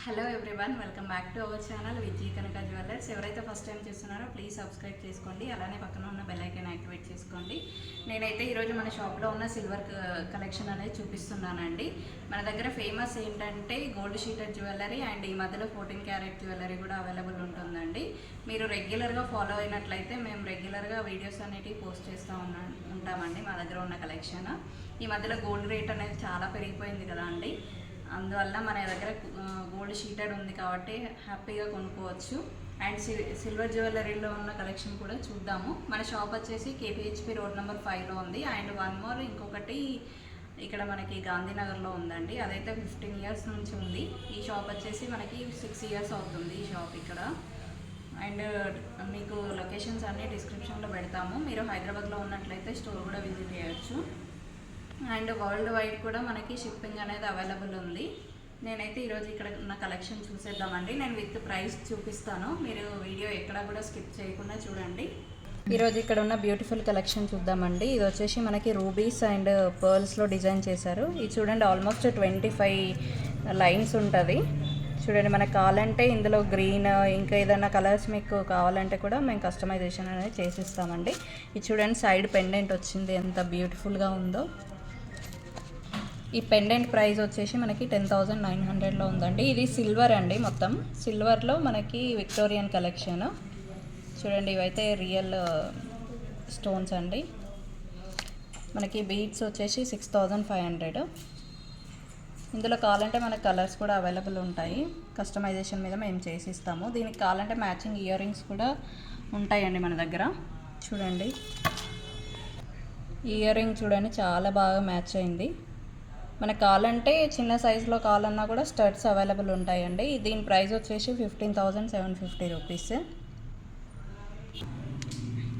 Hello everyone, welcome back to our channel Viji Kanaka jewellers. ఎవరైతే first time చూస్తున్నారో please subscribe చేసుకోండి, అలానే పక్కన ఉన్న బెల్ ఐకాన్ యాక్టివేట్ చేసుకోండి. నేనైతే ఈరోజు మన షాప్లో ఉన్న సిల్వర్ కలెక్షన్ అనేది చూపిస్తున్నానండి. మన దగ్గర ఫేమస్ ఏంటంటే గోల్డ్ షీటెడ్ జ్యువెలరీ అండ్ ఈ మధ్యలో 14 క్యారెట్ జ్యువెలరీ కూడా అవైలబుల్ ఉంటుందండి. మీరు రెగ్యులర్గా ఫాలో అయినట్లయితే మేము రెగ్యులర్గా వీడియోస్ అనేటివి పోస్ట్ చేస్తూ ఉంటామండి మా దగ్గర ఉన్న కలెక్షన్. ఈ మధ్యలో గోల్డ్ రేట్ అనేది చాలా పెరిగిపోయింది కదా అండి, అందువల్ల మన దగ్గర గోల్డ్ షీటెడ్ ఉంది కాబట్టి హ్యాపీగా కొనుక్కోవచ్చు. అండ్ సిల్వర్ జ్యువెలరీలో ఉన్న కలెక్షన్ కూడా చూద్దాము. మన షాప్ వచ్చేసి కేపీహెచ్పి రోడ్ నెంబర్ 5లో ఉంది. అండ్ వన్ మోర్ ఇంకొకటి ఇక్కడ మనకి గాంధీనగర్లో ఉందండి, అదైతే 15 ఇయర్స్ నుంచి ఉంది. ఈ షాప్ వచ్చేసి మనకి 6 ఇయర్స్ అవుతుంది ఈ షాప్ ఇక్కడ. అండ్ మీకు లొకేషన్స్ అన్నీ డిస్క్రిప్షన్లో పెడతాము. మీరు హైదరాబాద్లో ఉన్నట్లయితే స్టోర్ కూడా విజిట్ చేయొచ్చు. అండ్ వరల్డ్ వైడ్ కూడా మనకి షిప్పింగ్ అనేది అవైలబుల్ ఉంది. నేనైతే ఈరోజు ఇక్కడ ఉన్న కలెక్షన్ చూసేద్దామండి. నేను విత్ ప్రైస్ చూపిస్తాను, మీరు వీడియో ఎక్కడ కూడా స్కిప్ చేయకుండా చూడండి. ఈరోజు ఇక్కడ ఉన్న బ్యూటిఫుల్ కలెక్షన్ చూద్దామండి. ఇది వచ్చేసి మనకి రూబీస్ అండ్ పర్ల్స్లో డిజైన్ చేశారు. ఇది చూడండి, ఆల్మోస్ట్ 25 లైన్స్ ఉంటుంది. చూడండి, మనకు కావాలంటే ఇందులో గ్రీన్ ఇంకా ఏదైనా కలర్స్ మీకు కావాలంటే కూడా మేము కస్టమైజేషన్ అనేది చేసిస్తామండి. ఇది చూడండి, సైడ్ పెండెంట్ వచ్చింది, ఎంత బ్యూటిఫుల్గా ఉందో. ఈ పెండెంట్ ప్రైస్ వచ్చేసి మనకి 10,900లో ఉందండి. ఇది సిల్వర్ అండి, మొత్తం సిల్వర్లో మనకి విక్టోరియన్ కలెక్షన్. చూడండి, ఇవైతే రియల్ స్టోన్స్ అండి. మనకి బీడ్స్ వచ్చేసి 6,500. ఇందులో కావాలంటే మనకు కలర్స్ కూడా అవైలబుల్ ఉంటాయి, కస్టమైజేషన్ మీద మేము చేసి ఇస్తాము. దీనికి కావాలంటే మ్యాచింగ్ ఇయర్ రింగ్స్ కూడా ఉంటాయండి మన దగ్గర. చూడండి, ఈ ఇయర్ రింగ్ చూడండి చాలా బాగా మ్యాచ్ అయింది. మనకు కావాలంటే చిన్న సైజులో కావాలన్నా కూడా స్టడ్స్ అవైలబుల్ ఉంటాయండి. దీని ప్రైస్ వచ్చేసి 15,750 రూపీస్.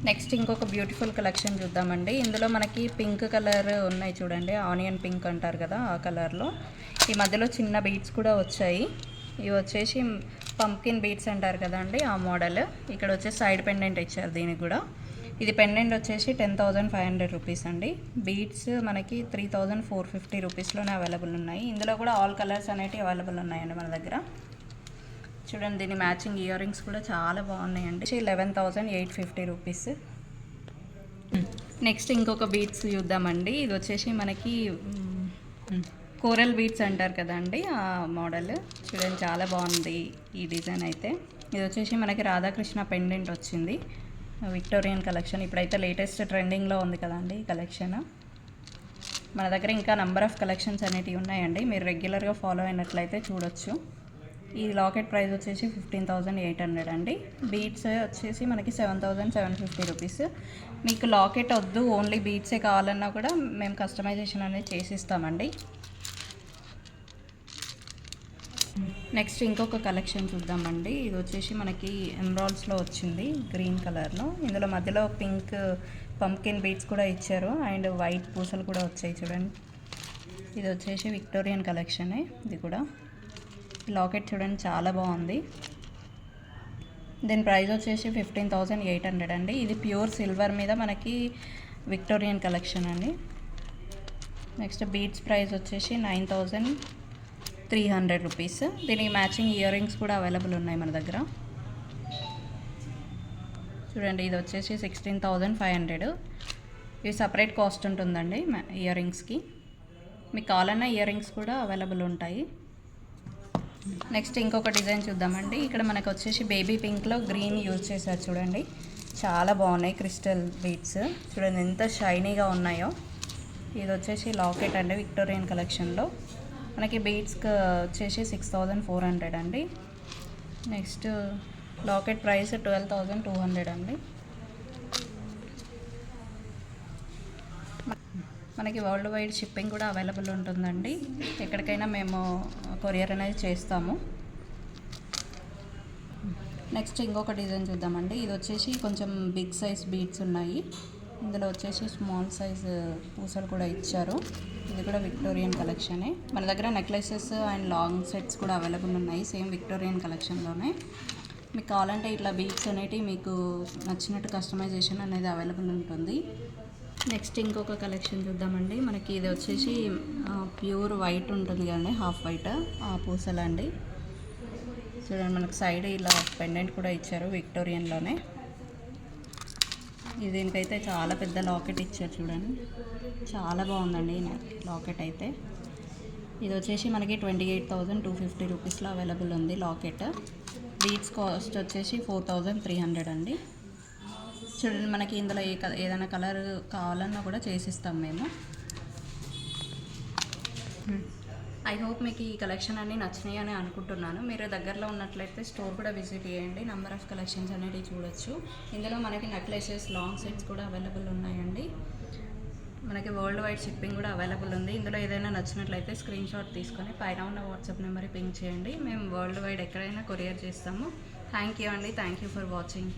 నెక్స్ట్ ఇంకొక బ్యూటిఫుల్ కలెక్షన్ చూద్దామండి. ఇందులో మనకి పింక్ కలర్ ఉన్నాయి చూడండి, ఆనియన్ పింక్ అంటారు కదా, ఆ కలర్లో ఈ మధ్యలో చిన్న బీడ్స్ కూడా వచ్చాయి. ఇవి వచ్చేసి పంప్కిన్ బీడ్స్ అంటారు కదండి, ఆ మోడల్. ఇక్కడ వచ్చేసి సైడ్ పెండెంట్ ఇచ్చారు దీనికి కూడా. ఇది పెండెంట్ వచ్చేసి 10,500 రూపీస్ అండి. బీడ్స్ మనకి 3,450 రూపీస్లోనే అవైలబుల్ ఉన్నాయి. ఇందులో కూడా ఆల్ కలర్స్ అనేవి అవైలబుల్ ఉన్నాయండి మన దగ్గర. చూడండి, దీని మ్యాచింగ్ ఇయర్ రింగ్స్ కూడా చాలా బాగున్నాయండి. 11,850 రూపీస్. నెక్స్ట్ ఇంకొక బీడ్స్ చూద్దామండి. ఇది వచ్చేసి మనకి కోరల్ బీడ్స్ అంటారు కదండి, ఆ మోడల్. చూడండి, చాలా బాగుంది ఈ డిజైన్ అయితే. ఇది వచ్చేసి మనకి రాధాకృష్ణ పెండెంట్ వచ్చింది, విక్టోరియన్ కలెక్షన్. ఇప్పుడైతే లేటెస్ట్ ట్రెండింగ్లో ఉంది కదండి ఈ కలెక్షన్. మన దగ్గర ఇంకా నెంబర్ ఆఫ్ కలెక్షన్స్ అనేటివి ఉన్నాయండి, మీరు రెగ్యులర్గా ఫాలో అయినట్లయితే చూడొచ్చు. ఈ లాకెట్ ప్రైస్ వచ్చేసి 15,800 అండి. బీడ్స్ వచ్చేసి మనకి 7,750 రూపీస్. మీకు లాకెట్ వద్దు, ఓన్లీ బీడ్సే కావాలన్నా కూడా మేము కస్టమైజేషన్ అనేది చేసిస్తామండి. నెక్స్ట్ ఇంకొక కలెక్షన్ చూద్దామండి. ఇది వచ్చేసి మనకి ఎమరాల్డ్స్లో వచ్చింది, గ్రీన్ కలర్లో. ఇందులో మధ్యలో పింక్ పంప్కిన్ బీడ్స్ కూడా ఇచ్చారు అండ్ వైట్ పూసలు కూడా వచ్చాయి చూడండి. ఇది వచ్చేసి విక్టోరియన్ కలెక్షనే. ఇది కూడా లాకెట్ చూడండి చాలా బాగుంది. దీని ప్రైస్ వచ్చేసి 15,800 అండి. ఇది ప్యూర్ సిల్వర్ మీద మనకి విక్టోరియన్ కలెక్షన్ అండి. నెక్స్ట్ బీడ్స్ ప్రైస్ వచ్చేసి 9,300 రూపీస్. దీనికి మ్యాచింగ్ ఇయర్ రింగ్స్ కూడా అవైలబుల్ ఉన్నాయి మన దగ్గర. చూడండి, ఇది వచ్చేసి 16,500. ఇవి సపరేట్ కాస్ట్ ఉంటుందండి ఇయర్ రింగ్స్కి. మీకు కావాలన్నా ఇయర్ రింగ్స్ కూడా అవైలబుల్ ఉంటాయి. నెక్స్ట్ ఇంకొక డిజైన్ చూద్దామండి. ఇక్కడ మనకు వచ్చేసి బేబీ పింక్లో గ్రీన్ యూజ్ చేశారు చూడండి, చాలా బాగున్నాయి క్రిస్టల్ బీడ్స్. చూడండి ఎంత షైనీగా ఉన్నాయో. ఇది వచ్చేసి లాకెట్ అండి, విక్టోరియన్ కలెక్షన్లో. మనకి బీడ్స్కి వచ్చేసి 6,400 అండి. నెక్స్ట్ లాకెట్ ప్రైస్ 12,200 అండి. మనకి వరల్డ్ వైడ్ షిప్పింగ్ కూడా అవైలబుల్ ఉంటుందండి, ఎక్కడికైనా మేము కొరియర్ అనేది చేస్తాము. నెక్స్ట్ ఇంకొక డిజైన్ చూద్దామండి. ఇది వచ్చేసి కొంచెం బిగ్ సైజ్ బీడ్స్ ఉన్నాయి. ఇందులో వచ్చేసి స్మాల్ సైజ్ పూసలు కూడా ఇచ్చారు. ఇది కూడా విక్టోరియన్ కలెక్షనే. మన దగ్గర నెక్లెసెస్ అండ్ లాంగ్ సెట్స్ కూడా అవైలబుల్ ఉన్నాయి, సేమ్ విక్టోరియన్ కలెక్షన్లోనే. మీకు కావాలంటే ఇట్లా బీడ్స్ అనేటివి మీకు నచ్చినట్టు కస్టమైజేషన్ అనేది అవైలబుల్ ఉంటుంది. నెక్స్ట్ ఇంకొక కలెక్షన్ చూద్దామండి. మనకి ఇది వచ్చేసి ప్యూర్ వైట్ ఉంటుంది కదండి, హాఫ్ వైట్, ఆ పూసలండి. చూడండి మనకు సైడ్ ఇలా పెండెంట్ కూడా ఇచ్చారు విక్టోరియన్లోనే. ఇది దీనికైతే చాలా పెద్ద లాకెట్ ఇచ్చారు చూడండి, చాలా బాగుందండి లాకెట్ అయితే. ఇది వచ్చేసి మనకి 28,250 రూపీస్లో అవైలబుల్ ఉంది లాకెట్. బీడ్స్ కాస్ట్ వచ్చేసి 4,300 అండి. చూడండి మనకి ఇందులో ఏదైనా కలర్ కావాలన్నా కూడా చేసిస్తాం మేము. ఐ హోప్ మీకు ఈ కలెక్షన్ అన్నీ నచ్చినాయి అని అనుకుంటున్నాను. మీరు దగ్గరలో ఉన్నట్లయితే స్టోర్ కూడా విజిట్ చేయండి, నెంబర్ ఆఫ్ కలెక్షన్స్ అనేవి చూడొచ్చు. ఇందులో మనకి నెక్లెసెస్, లాంగ్ సెట్స్ కూడా అవైలబుల్ ఉన్నాయండి. మనకి వరల్డ్ వైడ్ షిప్పింగ్ కూడా అవైలబుల్ ఉంది. ఇందులో ఏదైనా నచ్చినట్లయితే స్క్రీన్ షాట్ తీసుకొని పైన ఉన్న వాట్సాప్ నెంబర్కి పింక్ చేయండి. మేము వరల్డ్ వైడ్ ఎక్కడైనా కొరియర్ చేస్తాము. థ్యాంక్ యూ అండి, థ్యాంక్ యూ ఫర్ వాచింగ్.